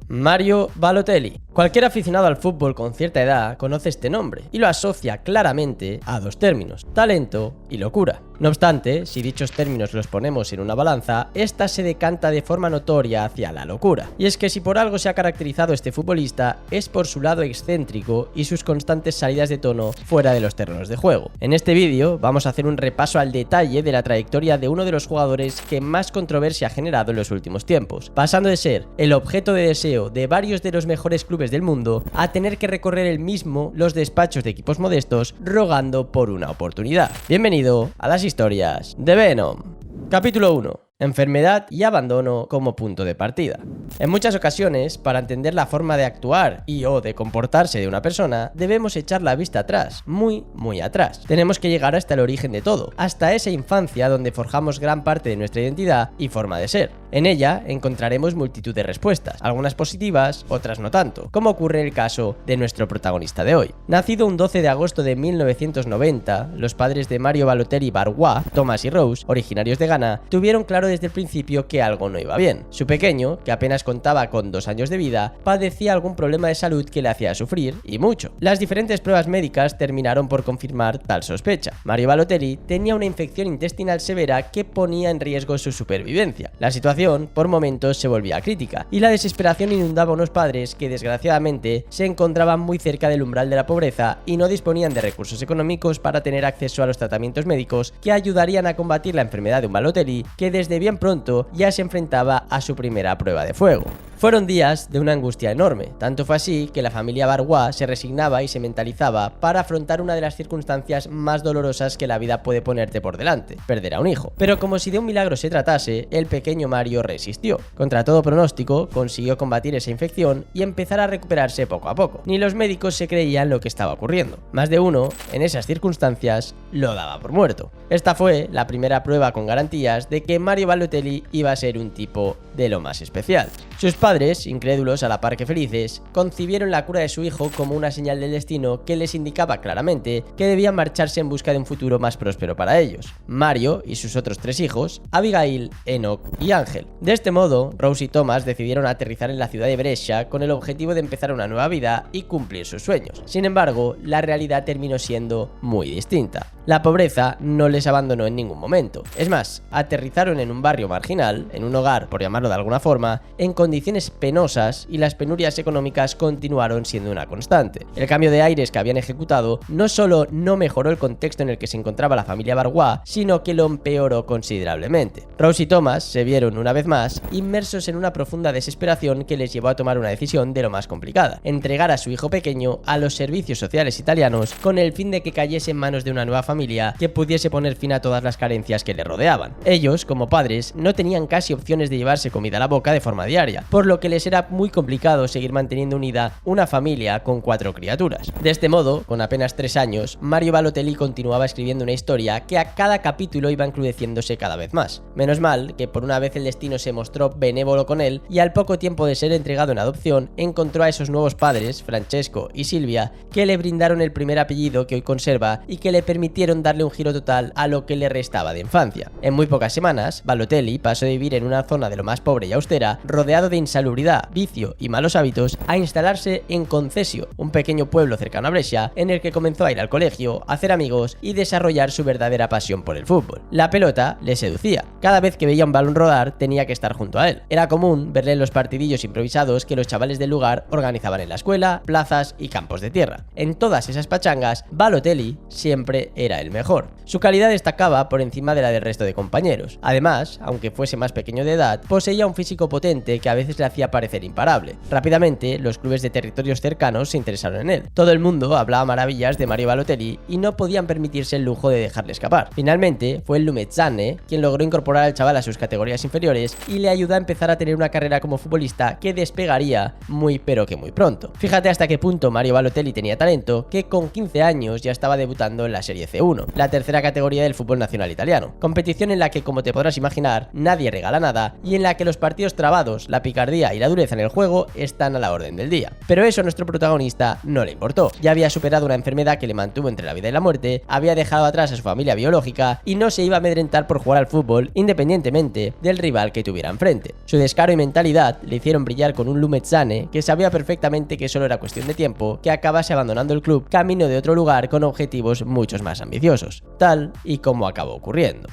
Mario Balotelli. Cualquier aficionado al fútbol con cierta edad conoce este nombre y lo asocia claramente a dos términos: talento y locura. No obstante, si dichos términos los ponemos en una balanza, esta se decanta de forma notoria hacia la locura. Y es que si por algo se ha caracterizado este futbolista, es por su lado excéntrico y sus constantes salidas de tono fuera de los terrenos de juego. En este vídeo vamos a hacer un repaso al detalle de la trayectoria de uno de los jugadores que más controversia ha generado en los últimos tiempos, pasando de ser el objeto de deseo de varios de los mejores clubes del mundo a tener que recorrer él mismo los despachos de equipos modestos rogando por una oportunidad. Bienvenido a las historias de Venom. Capítulo 1. Enfermedad y abandono como punto de partida. En muchas ocasiones, para entender la forma de actuar y o de comportarse de una persona, debemos echar la vista atrás, muy atrás. Tenemos que llegar hasta el origen de todo, hasta esa infancia donde forjamos gran parte de nuestra identidad y forma de ser. En ella encontraremos multitud de respuestas, algunas positivas, otras no tanto, como ocurre en el caso de nuestro protagonista de hoy. Nacido un 12 de agosto de 1990, los padres de Mario Balotelli Barrois, Thomas y Rose, originarios de Ghana, tuvieron claro desde el principio que algo no iba bien. Su pequeño, que apenas contaba con 2 años de vida, padecía algún problema de salud que le hacía sufrir, y mucho. Las diferentes pruebas médicas terminaron por confirmar tal sospecha. Mario Balotelli tenía una infección intestinal severa que ponía en riesgo su supervivencia. La situación, por momentos, se volvía crítica, y la desesperación inundaba a unos padres que, desgraciadamente, se encontraban muy cerca del umbral de la pobreza y no disponían de recursos económicos para tener acceso a los tratamientos médicos que ayudarían a combatir la enfermedad de un Balotelli que desde bien pronto ya se enfrentaba a su primera prueba de fuego. Fueron días de una angustia enorme, tanto fue así que la familia Barrois se resignaba y se mentalizaba para afrontar una de las circunstancias más dolorosas que la vida puede ponerte por delante: perder a un hijo. Pero como si de un milagro se tratase, el pequeño Mario resistió. Contra todo pronóstico, consiguió combatir esa infección y empezar a recuperarse poco a poco. Ni los médicos se creían lo que estaba ocurriendo. Más de uno, en esas circunstancias, lo daba por muerto. Esta fue la primera prueba con garantías de que Mario Balotelli iba a ser un tipo de lo más especial. Sus padres, incrédulos a la par que felices, concibieron la cura de su hijo como una señal del destino que les indicaba claramente que debían marcharse en busca de un futuro más próspero para ellos: Mario y sus otros 3 hijos, Abigail, Enoch y Ángel. De este modo, Rose y Thomas decidieron aterrizar en la ciudad de Brescia con el objetivo de empezar una nueva vida y cumplir sus sueños. Sin embargo, la realidad terminó siendo muy distinta. La pobreza no les abandonó en ningún momento. Es más, aterrizaron en un barrio marginal, en un hogar, por llamarlo de alguna forma, en condiciones penosas, y las penurias económicas continuaron siendo una constante. El cambio de aires que habían ejecutado no solo no mejoró el contexto en el que se encontraba la familia Barrois, sino que lo empeoró considerablemente. Rose y Thomas se vieron una vez más inmersos en una profunda desesperación que les llevó a tomar una decisión de lo más complicada: entregar a su hijo pequeño a los servicios sociales italianos con el fin de que cayese en manos de una nueva familia que pudiese poner fin a todas las carencias que le rodeaban. Ellos, como padres, no tenían casi opciones de llevarse comida a la boca de forma diaria, por lo que les era muy complicado seguir manteniendo unida una familia con 4 criaturas. De este modo, con apenas 3 años, Mario Balotelli continuaba escribiendo una historia que a cada capítulo iba encrudeciéndose cada vez más. Menos mal que por una vez el destino se mostró benévolo con él, y al poco tiempo de ser entregado en adopción, encontró a esos nuevos padres, Francesco y Silvia, que le brindaron el primer apellido que hoy conserva y que le permitieron darle un giro total a lo que le restaba de infancia. En muy pocas semanas, Balotelli pasó de vivir en una zona de lo más pobre y austera, rodeado de insalubridad, vicio y malos hábitos, a instalarse en Concesio, un pequeño pueblo cercano a Brescia, en el que comenzó a ir al colegio, hacer amigos y desarrollar su verdadera pasión por el fútbol. La pelota le seducía. Cada vez que veía un balón rodar, tenía que estar junto a él. Era común verle en los partidillos improvisados que los chavales del lugar organizaban en la escuela, plazas y campos de tierra. En todas esas pachangas, Balotelli siempre era el mejor. Su calidad destacaba por encima de la del resto de compañeros. Además, aunque fuese más pequeño de edad, poseía un físico potente que a veces le hacía parecer imparable. Rápidamente, los clubes de territorios cercanos se interesaron en él. Todo el mundo hablaba maravillas de Mario Balotelli y no podían permitirse el lujo de dejarle escapar. Finalmente, fue el Lumezzane quien logró incorporar al chaval a sus categorías inferiores y le ayudó a empezar a tener una carrera como futbolista que despegaría muy pero que muy pronto. Fíjate hasta qué punto Mario Balotelli tenía talento, que con 15 años ya estaba debutando en la Serie C1, la tercera categoría del fútbol nacional italiano. Competición en la que, como te podrás imaginar, nadie regala nada y en la que los partidos trabados, la la picardía y la dureza en el juego están a la orden del día. Pero eso a nuestro protagonista no le importó. Ya había superado una enfermedad que le mantuvo entre la vida y la muerte, había dejado atrás a su familia biológica y no se iba a amedrentar por jugar al fútbol independientemente del rival que tuviera enfrente. Su descaro y mentalidad le hicieron brillar con un Lumezzane que sabía perfectamente que solo era cuestión de tiempo que acabase abandonando el club camino de otro lugar con objetivos muchos más ambiciosos, tal y como acabó ocurriendo.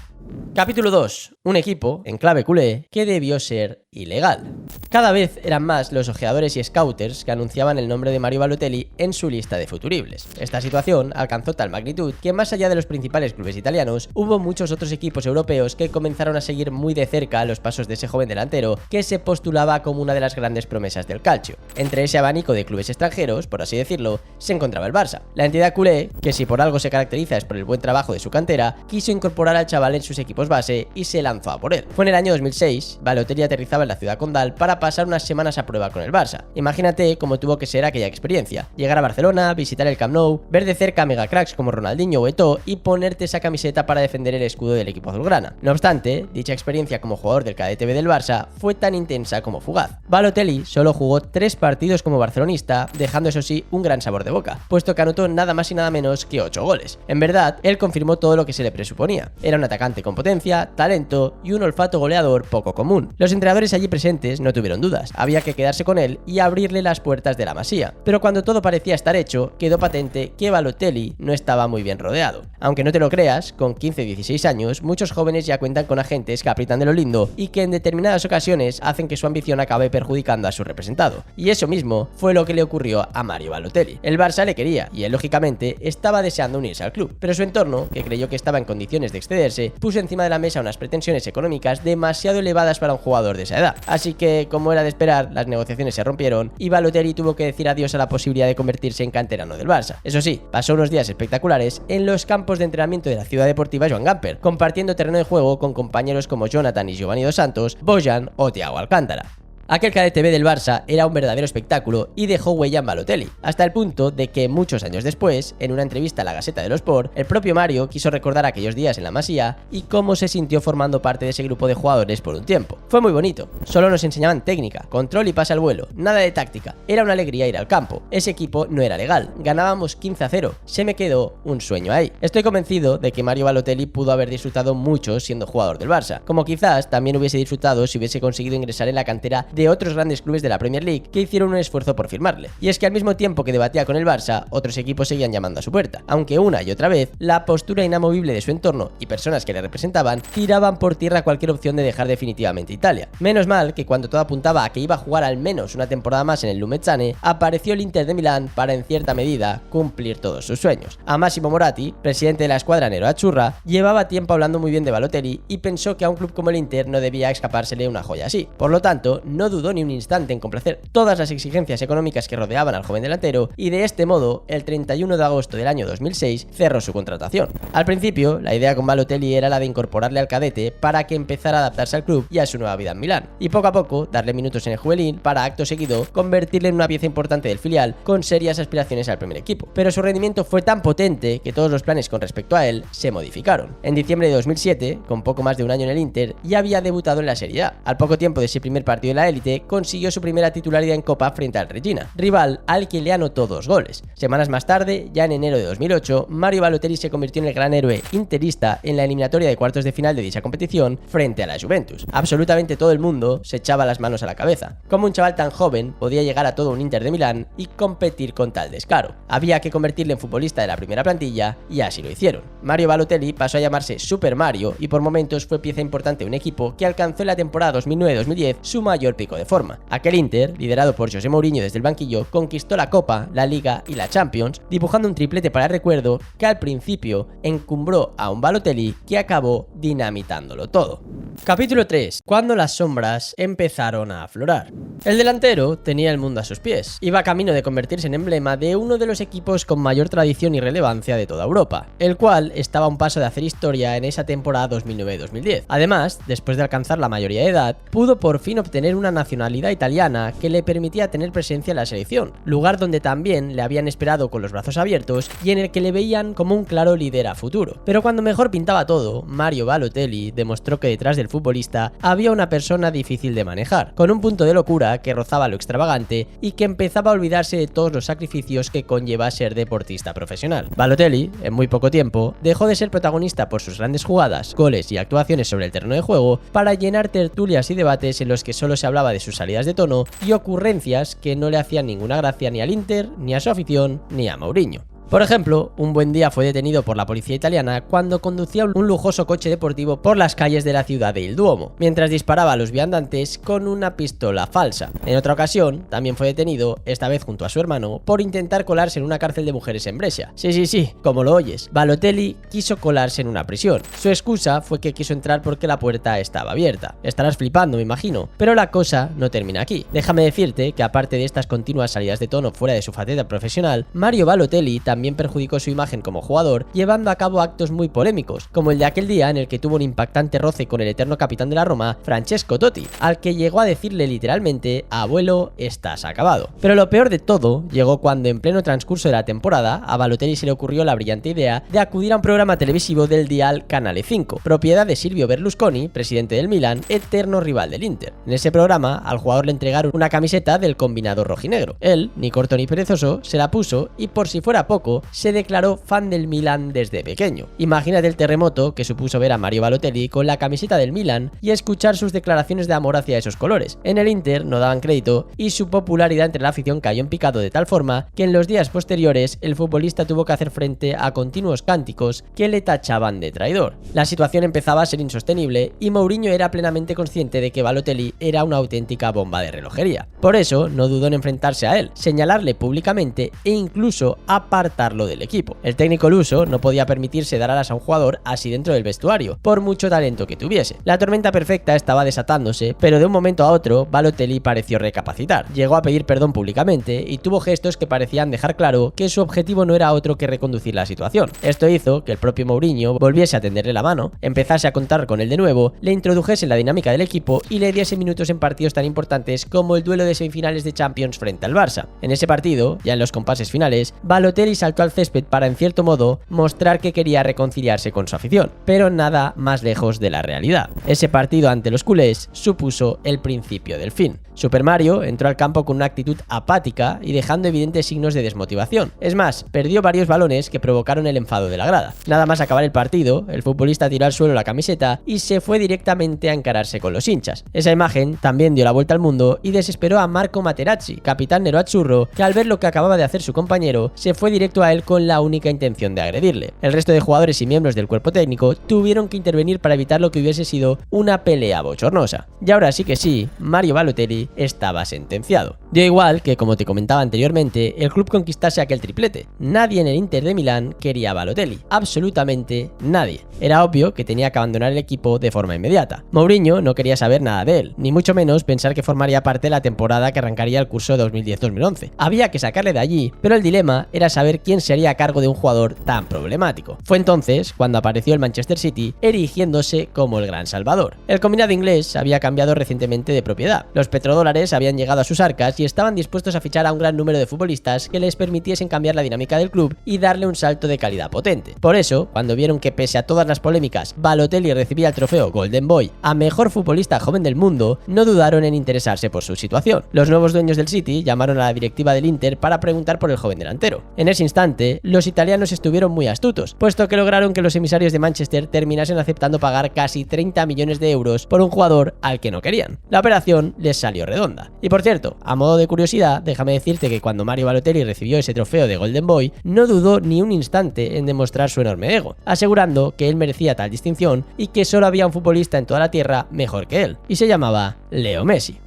Capítulo 2. Un equipo, en clave culé, que debió ser ilegal. Cada vez eran más los ojeadores y scouters que anunciaban el nombre de Mario Balotelli en su lista de futuribles. Esta situación alcanzó tal magnitud que más allá de los principales clubes italianos, hubo muchos otros equipos europeos que comenzaron a seguir muy de cerca los pasos de ese joven delantero que se postulaba como una de las grandes promesas del calcio. Entre ese abanico de clubes extranjeros, por así decirlo, se encontraba el Barça. La entidad culé, que si por algo se caracteriza es por el buen trabajo de su cantera, quiso incorporar al chaval en sus equipos base y se lanzó a por él. Fue en el año 2006, Balotelli aterrizaba en la ciudad condal para pasar unas semanas a prueba con el Barça. Imagínate cómo tuvo que ser aquella experiencia: llegar a Barcelona, visitar el Camp Nou, ver de cerca a megacracks como Ronaldinho o Eto'o y ponerte esa camiseta para defender el escudo del equipo azulgrana. No obstante, dicha experiencia como jugador del cadete B del Barça fue tan intensa como fugaz. Balotelli solo jugó 3 partidos como barcelonista, dejando eso sí un gran sabor de boca, puesto que anotó nada más y nada menos que 8 goles. En verdad, él confirmó todo lo que se le presuponía. Era un atacante con potencia, talento y un olfato goleador poco común. Los entrenadores allí presentes no tuvieron dudas, había que quedarse con él y abrirle las puertas de la Masía. Pero cuando todo parecía estar hecho, quedó patente que Balotelli no estaba muy bien rodeado. Aunque no te lo creas, con 15-16 años, muchos jóvenes ya cuentan con agentes que aprietan de lo lindo y que en determinadas ocasiones hacen que su ambición acabe perjudicando a su representado. Y eso mismo fue lo que le ocurrió a Mario Balotelli. El Barça le quería y él lógicamente estaba deseando unirse al club, pero su entorno, que creyó que estaba en condiciones de excederse, puso encima de la mesa unas pretensiones económicas demasiado elevadas para un jugador de esa edad. Así que, como era de esperar, las negociaciones se rompieron y Balotelli tuvo que decir adiós a la posibilidad de convertirse en canterano del Barça. Eso sí, pasó unos días espectaculares en los campos de entrenamiento de la ciudad deportiva Joan Gamper, compartiendo terreno de juego con compañeros como Jonathan y Giovanni Dos Santos, Bojan o Thiago Alcántara. Aquel cadete B del Barça era un verdadero espectáculo y dejó huella en Balotelli, hasta el punto de que muchos años después, en una entrevista a la Gaceta dello Sport, el propio Mario quiso recordar aquellos días en la Masía y cómo se sintió formando parte de ese grupo de jugadores por un tiempo. Fue muy bonito, solo nos enseñaban técnica, control y pase al vuelo, nada de táctica, era una alegría ir al campo. Ese equipo no era legal, ganábamos 15-0, se me quedó un sueño ahí. Estoy convencido de que Mario Balotelli pudo haber disfrutado mucho siendo jugador del Barça, como quizás también hubiese disfrutado si hubiese conseguido ingresar en la cantera de otros grandes clubes de la Premier League que hicieron un esfuerzo por firmarle. Y es que al mismo tiempo que debatía con el Barça, otros equipos seguían llamando a su puerta, aunque una y otra vez la postura inamovible de su entorno y personas que le representaban tiraban por tierra cualquier opción de dejar definitivamente Italia. Menos mal que cuando todo apuntaba a que iba a jugar al menos una temporada más en el Lumezzane, apareció el Inter de Milán para en cierta medida cumplir todos sus sueños. A Massimo Moratti, presidente de la escuadra nero-azzurra, llevaba tiempo hablando muy bien de Balotelli y pensó que a un club como el Inter no debía escapársele una joya así. Por lo tanto, no dudó ni un instante en complacer todas las exigencias económicas que rodeaban al joven delantero y de este modo, el 31 de agosto del año 2006 cerró su contratación. Al principio, la idea con Balotelli era la de incorporarle al cadete para que empezara a adaptarse al club y a su nueva vida en Milán, y poco a poco darle minutos en el juvenil para acto seguido convertirle en una pieza importante del filial con serias aspiraciones al primer equipo. Pero su rendimiento fue tan potente que todos los planes con respecto a él se modificaron. En diciembre de 2007, con poco más de un año en el Inter, ya había debutado en la Serie A. Al poco tiempo de ese primer partido de la élite, consiguió su primera titularidad en Copa frente al Regina, rival al que le anotó 2 goles. Semanas más tarde, ya en enero de 2008, Mario Balotelli se convirtió en el gran héroe interista en la eliminatoria de cuartos de final de dicha competición frente a la Juventus. Absolutamente todo el mundo se echaba las manos a la cabeza. ¿Cómo un chaval tan joven podía llegar a todo un Inter de Milán y competir con tal descaro? Había que convertirle en futbolista de la primera plantilla y así lo hicieron. Mario Balotelli pasó a llamarse Super Mario y por momentos fue pieza importante de un equipo que alcanzó en la temporada 2009-2010 su mayor pico de forma. Aquel Inter, liderado por José Mourinho desde el banquillo, conquistó la Copa, la Liga y la Champions, dibujando un triplete para el recuerdo que al principio encumbró a un Balotelli que acabó dinamitándolo todo. Capítulo 3. Cuando las sombras empezaron a aflorar. El delantero tenía el mundo a sus pies. Iba camino de convertirse en emblema de uno de los equipos con mayor tradición y relevancia de toda Europa, el cual estaba a un paso de hacer historia en esa temporada 2009-2010. Además, después de alcanzar la mayoría de edad, pudo por fin obtener una una nacionalidad italiana que le permitía tener presencia en la selección, lugar donde también le habían esperado con los brazos abiertos y en el que le veían como un claro líder a futuro. Pero cuando mejor pintaba todo, Mario Balotelli demostró que detrás del futbolista había una persona difícil de manejar, con un punto de locura que rozaba lo extravagante y que empezaba a olvidarse de todos los sacrificios que conlleva ser deportista profesional. Balotelli, en muy poco tiempo, dejó de ser protagonista por sus grandes jugadas, goles y actuaciones sobre el terreno de juego para llenar tertulias y debates en los que solo se hablaba de sus salidas de tono y ocurrencias que no le hacían ninguna gracia ni al Inter, ni a su afición, ni a Mourinho. Por ejemplo, un buen día fue detenido por la policía italiana cuando conducía un lujoso coche deportivo por las calles de la ciudad de Il Duomo, mientras disparaba a los viandantes con una pistola falsa. En otra ocasión, también fue detenido, esta vez junto a su hermano, por intentar colarse en una cárcel de mujeres en Brescia. Sí, como lo oyes, Balotelli quiso colarse en una prisión. Su excusa fue que quiso entrar porque la puerta estaba abierta. Estarás flipando, me imagino, pero la cosa no termina aquí. Déjame decirte que aparte de estas continuas salidas de tono fuera de su faceta profesional, Mario Balotelli también perjudicó su imagen como jugador, llevando a cabo actos muy polémicos, como el de aquel día en el que tuvo un impactante roce con el eterno capitán de la Roma, Francesco Totti, al que llegó a decirle literalmente: abuelo, estás acabado. Pero lo peor de todo llegó cuando en pleno transcurso de la temporada a Balotelli se le ocurrió la brillante idea de acudir a un programa televisivo del dial Canale 5, propiedad de Silvio Berlusconi, presidente del Milan, eterno rival del Inter. En ese programa al jugador le entregaron una camiseta del combinado rojinegro. Él, ni corto ni perezoso, se la puso y por si fuera poco, se declaró fan del Milan desde pequeño. Imagínate el terremoto que supuso ver a Mario Balotelli con la camiseta del Milan y escuchar sus declaraciones de amor hacia esos colores. En el Inter no daban crédito y su popularidad entre la afición cayó en picado de tal forma que en los días posteriores el futbolista tuvo que hacer frente a continuos cánticos que le tachaban de traidor. La situación empezaba a ser insostenible y Mourinho era plenamente consciente de que Balotelli era una auténtica bomba de relojería. Por eso no dudó en enfrentarse a él, señalarle públicamente e incluso apartarlo del equipo. El técnico luso no podía permitirse dar alas a un jugador así dentro del vestuario, por mucho talento que tuviese. La tormenta perfecta estaba desatándose, pero de un momento a otro Balotelli pareció recapacitar. Llegó a pedir perdón públicamente y tuvo gestos que parecían dejar claro que su objetivo no era otro que reconducir la situación. Esto hizo que el propio Mourinho volviese a tenderle la mano, empezase a contar con él de nuevo, le introdujese en la dinámica del equipo y le diese minutos en partidos tan importantes como el duelo de semifinales de Champions frente al Barça. En ese partido, ya en los compases finales, Balotelli saltó al césped para, en cierto modo, mostrar que quería reconciliarse con su afición, pero nada más lejos de la realidad. Ese partido ante los culés supuso el principio del fin. Super Mario entró al campo con una actitud apática y dejando evidentes signos de desmotivación. Es más, perdió varios balones que provocaron el enfado de la grada. Nada más acabar el partido, el futbolista tiró al suelo la camiseta y se fue directamente a encararse con los hinchas. Esa imagen también dio la vuelta al mundo y desesperó a Marco Materazzi, capitán nero-azzurro, que al ver lo que acababa de hacer su compañero, se fue directo a él con la única intención de agredirle. El resto de jugadores y miembros del cuerpo técnico tuvieron que intervenir para evitar lo que hubiese sido una pelea bochornosa. Y ahora sí que sí, Mario Balotelli estaba sentenciado. Dio igual que, como te comentaba anteriormente, el club conquistase aquel triplete. Nadie en el Inter de Milán quería a Balotelli, absolutamente nadie. Era obvio que tenía que abandonar el equipo de forma inmediata. Mourinho no quería saber nada de él, ni mucho menos pensar que formaría parte de la temporada que arrancaría el curso 2010-2011. Había que sacarle de allí, pero el dilema era saber quién se haría cargo de un jugador tan problemático. Fue entonces cuando apareció el Manchester City, erigiéndose como el gran salvador. El combinado inglés había cambiado recientemente de propiedad. Los petrodólares habían llegado a sus arcas y estaban dispuestos a fichar a un gran número de futbolistas que les permitiesen cambiar la dinámica del club y darle un salto de calidad potente. Por eso, cuando vieron que pese a todas las polémicas, Balotelli recibía el trofeo Golden Boy a mejor futbolista joven del mundo, no dudaron en interesarse por su situación. Los nuevos dueños del City llamaron a la directiva del Inter para preguntar por el joven delantero. En ese instante, los italianos estuvieron muy astutos, puesto que lograron que los emisarios de Manchester terminasen aceptando pagar casi 30 millones de euros por un jugador al que no querían. La operación les salió redonda. Y por cierto, a modo de curiosidad, déjame decirte que cuando Mario Balotelli recibió ese trofeo de Golden Boy, no dudó ni un instante en demostrar su enorme ego, asegurando que él merecía tal distinción y que solo había un futbolista en toda la tierra mejor que él, y se llamaba Leo Messi.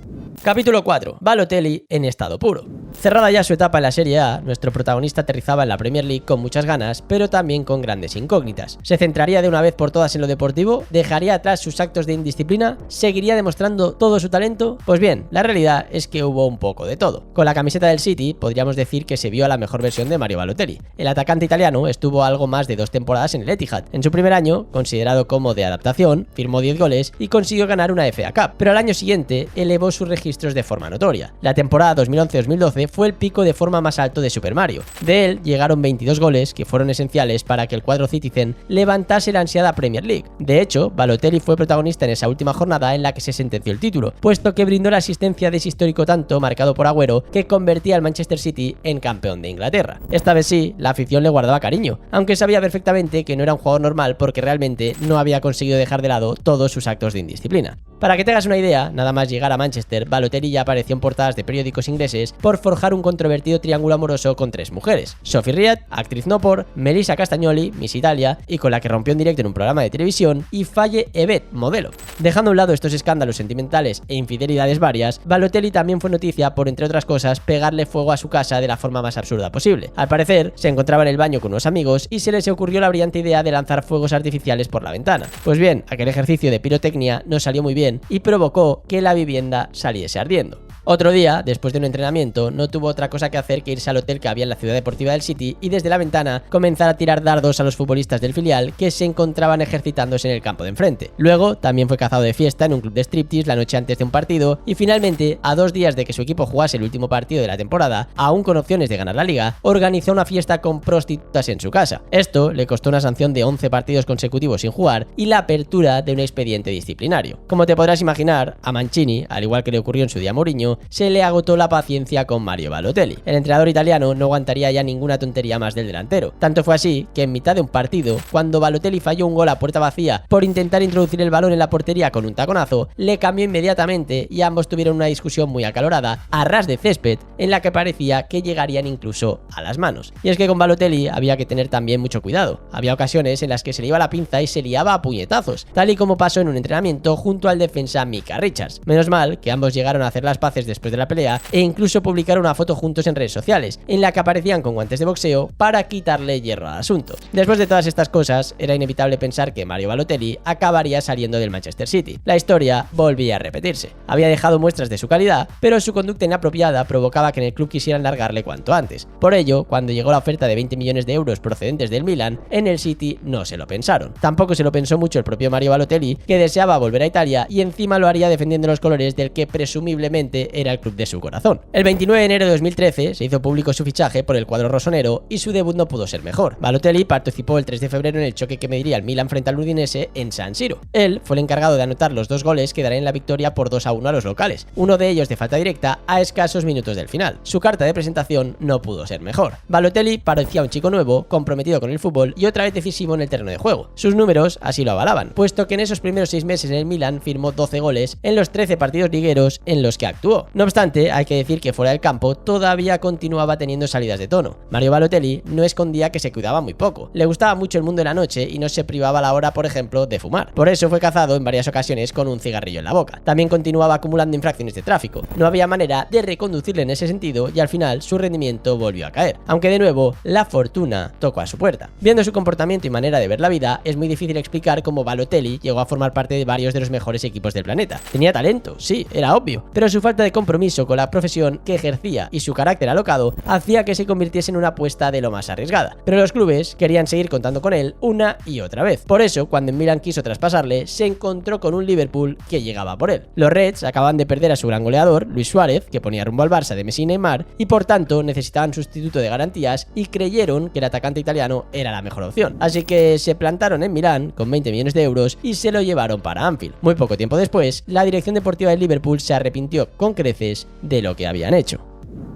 Capítulo 4. Balotelli en estado puro. Cerrada ya su etapa en la Serie A, nuestro protagonista aterrizaba en la Premier League con muchas ganas, pero también con grandes incógnitas. ¿Se centraría de una vez por todas en lo deportivo? ¿Dejaría atrás sus actos de indisciplina? ¿Seguiría demostrando todo su talento? Pues bien, la realidad es que hubo un poco de todo. Con la camiseta del City podríamos decir que se vio a la mejor versión de Mario Balotelli. El atacante italiano estuvo algo más de 2 temporadas en el Etihad. En su primer año, considerado como de adaptación, firmó 10 goles y consiguió ganar una FA Cup, pero al año siguiente elevó sus registros de forma notoria. La temporada 2011-2012 fue el pico de forma más alto de Super Mario. De él llegaron 22 goles que fueron esenciales para que el cuadro Citizen levantase la ansiada Premier League. De hecho, Balotelli fue protagonista en esa última jornada en la que se sentenció el título, puesto que brindó la asistencia de ese histórico tanto marcado por Agüero que convertía al Manchester City en campeón de Inglaterra. Esta vez sí, la afición le guardaba cariño, aunque sabía perfectamente que no era un jugador normal porque realmente no había conseguido dejar de lado todos sus actos de indisciplina. Para que te hagas una idea, nada más llegar a Manchester, Balotelli ya apareció en portadas de periódicos ingleses por forjar un controvertido triángulo amoroso con 3 mujeres: Sophie Riad, actriz no por, Melissa Castagnoli, Miss Italia, y con la que rompió en directo en un programa de televisión, y Faye Evet, modelo. Dejando a un lado estos escándalos sentimentales e infidelidades varias, Balotelli también fue noticia por, entre otras cosas, pegarle fuego a su casa de la forma más absurda posible. Al parecer, se encontraba en el baño con unos amigos y se les ocurrió la brillante idea de lanzar fuegos artificiales por la ventana. Pues bien, aquel ejercicio de pirotecnia no salió muy bien y provocó que la vivienda saliese ardiendo. Otro día, después de un entrenamiento, no tuvo otra cosa que hacer que irse al hotel que había en la ciudad deportiva del City y desde la ventana comenzar a tirar dardos a los futbolistas del filial que se encontraban ejercitándose en el campo de enfrente. Luego, también fue cazado de fiesta en un club de striptease la noche antes de un partido y finalmente, a 2 días de que su equipo jugase el último partido de la temporada, aún con opciones de ganar la liga, organizó una fiesta con prostitutas en su casa. Esto le costó una sanción de 11 partidos consecutivos sin jugar y la apertura de un expediente disciplinario. Como te podrás imaginar, a Mancini, al igual que le ocurrió en su día a Mourinho, se le agotó la paciencia con Mario Balotelli. El entrenador italiano no aguantaría ya ninguna tontería más del delantero. Tanto fue así que en mitad de un partido, cuando Balotelli falló un gol a puerta vacía por intentar introducir el balón en la portería con un taconazo, le cambió inmediatamente y ambos tuvieron una discusión muy acalorada, a ras de césped, en la que parecía que llegarían incluso a las manos. Y es que con Balotelli había que tener también mucho cuidado. Había ocasiones en las que se le iba la pinza y se liaba a puñetazos, tal y como pasó en un entrenamiento junto al defensa Micah Richards. Menos mal que ambos llegaron a hacer las paces después de la pelea e incluso publicaron una foto juntos en redes sociales, en la que aparecían con guantes de boxeo para quitarle hierro al asunto. Después de todas estas cosas, era inevitable pensar que Mario Balotelli acabaría saliendo del Manchester City. La historia volvía a repetirse. Había dejado muestras de su calidad, pero su conducta inapropiada provocaba que en el club quisieran largarle cuanto antes. Por ello, cuando llegó la oferta de 20 millones de euros procedentes del Milan, en el City no se lo pensaron. Tampoco se lo pensó mucho el propio Mario Balotelli, que deseaba volver a Italia y encima lo haría defendiendo los colores del que presumiblemente era el club de su corazón. El 29 de enero de 2013 se hizo público su fichaje por el cuadro rosonero y su debut no pudo ser mejor. Balotelli participó el 3 de febrero en el choque que mediría el Milan frente al Udinese en San Siro. Él fue el encargado de anotar los 2 goles que darían la victoria por 2-1 a los locales, uno de ellos de falta directa a escasos minutos del final. Su carta de presentación no pudo ser mejor. Balotelli parecía un chico nuevo, comprometido con el fútbol y otra vez decisivo en el terreno de juego. Sus números así lo avalaban, puesto que en esos primeros 6 meses en el Milan firmó 12 goles en los 13 partidos ligueros en los que actuó. No obstante, hay que decir que fuera del campo todavía continuaba teniendo salidas de tono. Mario Balotelli no escondía que se cuidaba muy poco. Le gustaba mucho el mundo de la noche y no se privaba a la hora, por ejemplo, de fumar. Por eso fue cazado en varias ocasiones con un cigarrillo en la boca. También continuaba acumulando infracciones de tráfico. No había manera de reconducirle en ese sentido y al final su rendimiento volvió a caer. Aunque de nuevo, la fortuna tocó a su puerta. Viendo su comportamiento y manera de ver la vida, es muy difícil explicar cómo Balotelli llegó a formar parte de varios de los mejores equipos del planeta. Tenía talento, sí, era obvio, pero su falta de compromiso con la profesión que ejercía y su carácter alocado hacía que se convirtiese en una apuesta de lo más arriesgada. Pero los clubes querían seguir contando con él una y otra vez. Por eso, cuando en Milan quiso traspasarle, se encontró con un Liverpool que llegaba por él. Los Reds acaban de perder a su gran goleador, Luis Suárez, que ponía rumbo al Barça de Messi y Neymar, y por tanto necesitaban sustituto de garantías y creyeron que el atacante italiano era la mejor opción. Así que se plantaron en Milán con 20 millones de euros y se lo llevaron para Anfield. Muy poco tiempo después, la dirección deportiva del Liverpool se arrepintió con creces de lo que habían hecho.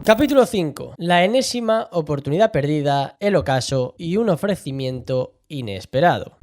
Capítulo 5. La enésima oportunidad perdida, el ocaso y un ofrecimiento inesperado.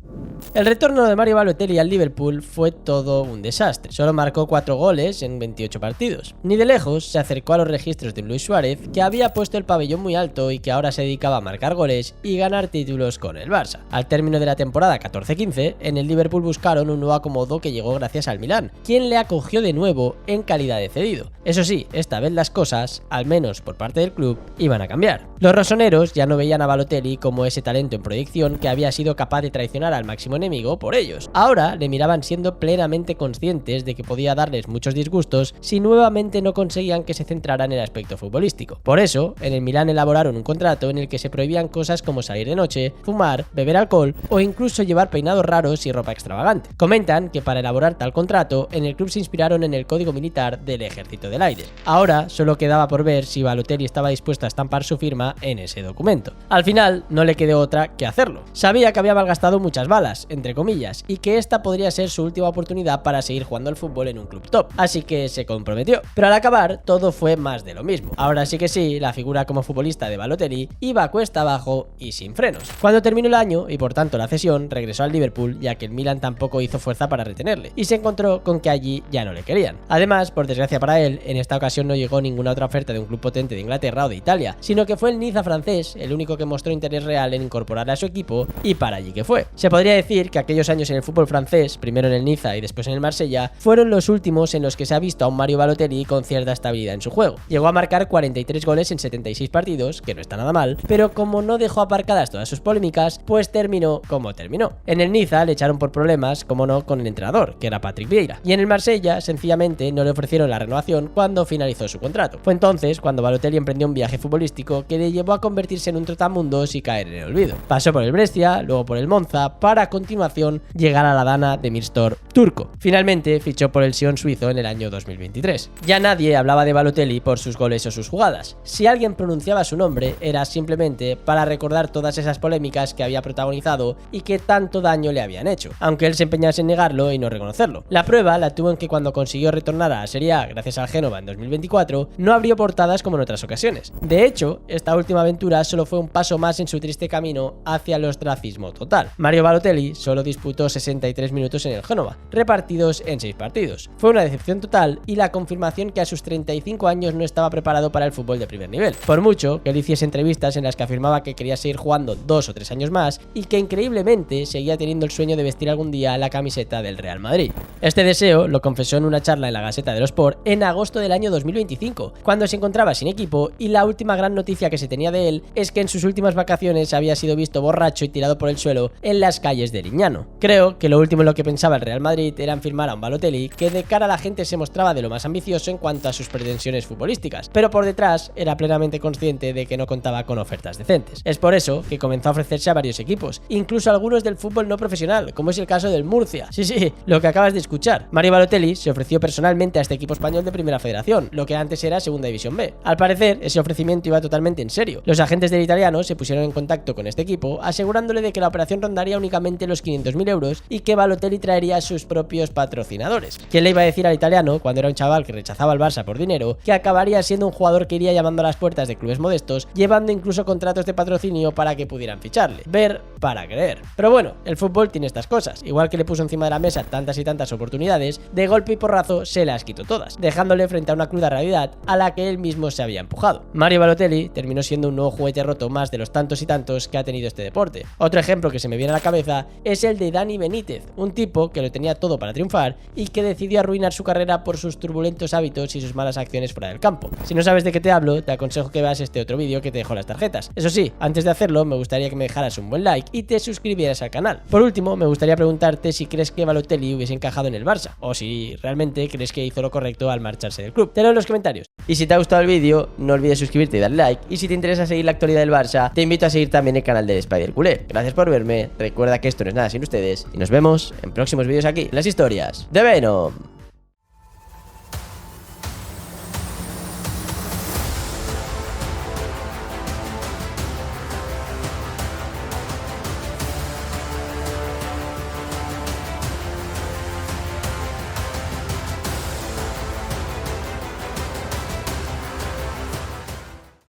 El retorno de Mario Balotelli al Liverpool fue todo un desastre. Solo marcó 4 goles en 28 partidos. Ni de lejos se acercó a los registros de Luis Suárez, que había puesto el pabellón muy alto y que ahora se dedicaba a marcar goles y ganar títulos con el Barça. Al término de la temporada 14-15, en el Liverpool buscaron un nuevo acomodo que llegó gracias al Milán, quien le acogió de nuevo en calidad de cedido. Eso sí, esta vez las cosas, al menos por parte del club, iban a cambiar. Los rosoneros ya no veían a Balotelli como ese talento en proyección que había sido capaz de traicionar al máximo enemigo por ellos. Ahora le miraban siendo plenamente conscientes de que podía darles muchos disgustos si nuevamente no conseguían que se centrara en el aspecto futbolístico. Por eso, en el Milán elaboraron un contrato en el que se prohibían cosas como salir de noche, fumar, beber alcohol o incluso llevar peinados raros y ropa extravagante. Comentan que para elaborar tal contrato, en el club se inspiraron en el código militar del Ejército del Aire. Ahora solo quedaba por ver si Balotelli estaba dispuesto a estampar su firma en ese documento. Al final, no le quedó otra que hacerlo. Sabía que había malgastado muchas balas, entre comillas, y que esta podría ser su última oportunidad para seguir jugando al fútbol en un club top, así que se comprometió. Pero al acabar, todo fue más de lo mismo. Ahora sí que sí, la figura como futbolista de Balotelli iba cuesta abajo y sin frenos. Cuando terminó el año, y por tanto la cesión, regresó al Liverpool, ya que el Milan tampoco hizo fuerza para retenerle, y se encontró con que allí ya no le querían. Además, por desgracia para él, en esta ocasión no llegó ninguna otra oferta de un club potente de Inglaterra o de Italia, sino que fue el Niza francés el único que mostró interés real en incorporarle a su equipo, y para allí que fue. Se podría decir que aquellos años en el fútbol francés, primero en el Niza y después en el Marsella, fueron los últimos en los que se ha visto a un Mario Balotelli con cierta estabilidad en su juego. Llegó a marcar 43 goles en 76 partidos, que no está nada mal, pero como no dejó aparcadas todas sus polémicas, pues terminó como terminó. En el Niza le echaron por problemas, como no, con el entrenador, que era Patrick Vieira, y en el Marsella sencillamente no le ofrecieron la renovación cuando finalizó su contrato. Fue entonces cuando Balotelli emprendió un viaje futbolístico que le llevó a convertirse en un trotamundos y caer en el olvido. Pasó por el Brescia, luego por el Monza, para a continuación llegar a la Dana Demirspor turco. Finalmente fichó por el Sion suizo en el año 2023. Ya nadie hablaba de Balotelli por sus goles o sus jugadas. Si alguien pronunciaba su nombre era simplemente para recordar todas esas polémicas que había protagonizado y que tanto daño le habían hecho, aunque él se empeñase en negarlo y no reconocerlo. La prueba la tuvo en que cuando consiguió retornar a la Serie A gracias al Génova en 2024, no abrió portadas como en otras ocasiones. De hecho, esta última aventura solo fue un paso más en su triste camino hacia el ostracismo total. Mario Balotelli solo disputó 63 minutos en el Génova, repartidos en 6 partidos. Fue una decepción total y la confirmación que a sus 35 años no estaba preparado para el fútbol de primer nivel. Por mucho que él hiciese entrevistas en las que afirmaba que quería seguir jugando 2 o 3 años más y que increíblemente seguía teniendo el sueño de vestir algún día la camiseta del Real Madrid. Este deseo lo confesó en una charla en la Gaceta dello Sport en agosto del año 2025, cuando se encontraba sin equipo, y la última gran noticia que se tenía de él es que en sus últimas vacaciones había sido visto borracho y tirado por el suelo en las calles de Lignano. Creo que lo último en lo que pensaba el Real Madrid era en firmar a un Balotelli que de cara a la gente se mostraba de lo más ambicioso en cuanto a sus pretensiones futbolísticas, pero por detrás era plenamente consciente de que no contaba con ofertas decentes. Es por eso que comenzó a ofrecerse a varios equipos, incluso algunos del fútbol no profesional, como es el caso del Murcia. Sí, lo que acabas de escuchar. Mario Balotelli se ofreció personalmente a este equipo español de Primera Federación, lo que antes era Segunda División B. Al parecer, ese ofrecimiento iba totalmente en serio. Los agentes del italiano se pusieron en contacto con este equipo, asegurándole de que la operación rondaría únicamente los 500.000 euros y que Balotelli traería a sus propios patrocinadores. ¿Quién le iba a decir al italiano, cuando era un chaval que rechazaba al Barça por dinero, que acabaría siendo un jugador que iría llamando a las puertas de clubes modestos, llevando incluso contratos de patrocinio para que pudieran ficharle? Ver para creer. Pero bueno, el fútbol tiene estas cosas. Igual que le puso encima de la mesa tantas y tantas oportunidades, de golpe y porrazo se las quitó todas, dejándole frente a una cruda realidad a la que él mismo se había empujado. Mario Balotelli terminó siendo un nuevo juguete roto más de los tantos y tantos que ha tenido este deporte. Otro ejemplo que se me viene a la cabeza es el de Dani Benítez, un tipo que lo tenía todo para triunfar y que decidió arruinar su carrera por sus turbulentos hábitos y sus malas acciones fuera del campo. Si no sabes de qué te hablo, te aconsejo que veas este otro vídeo que te dejo las tarjetas. Eso sí, antes de hacerlo me gustaría que me dejaras un buen like y te suscribieras al canal. Por último, me gustaría preguntarte si crees que Balotelli hubiese encajado en el Barça, o si realmente crees que hizo lo correcto al marcharse del club. Te lo en los comentarios. Y si te ha gustado el vídeo, no olvides suscribirte y darle like. Y si te interesa seguir la actualidad del Barça, te invito a seguir también el canal de Spider Culé. Gracias por verme, recuerda que esto no es nada sin ustedes y nos vemos en próximos vídeos aquí, en las historias de Venom.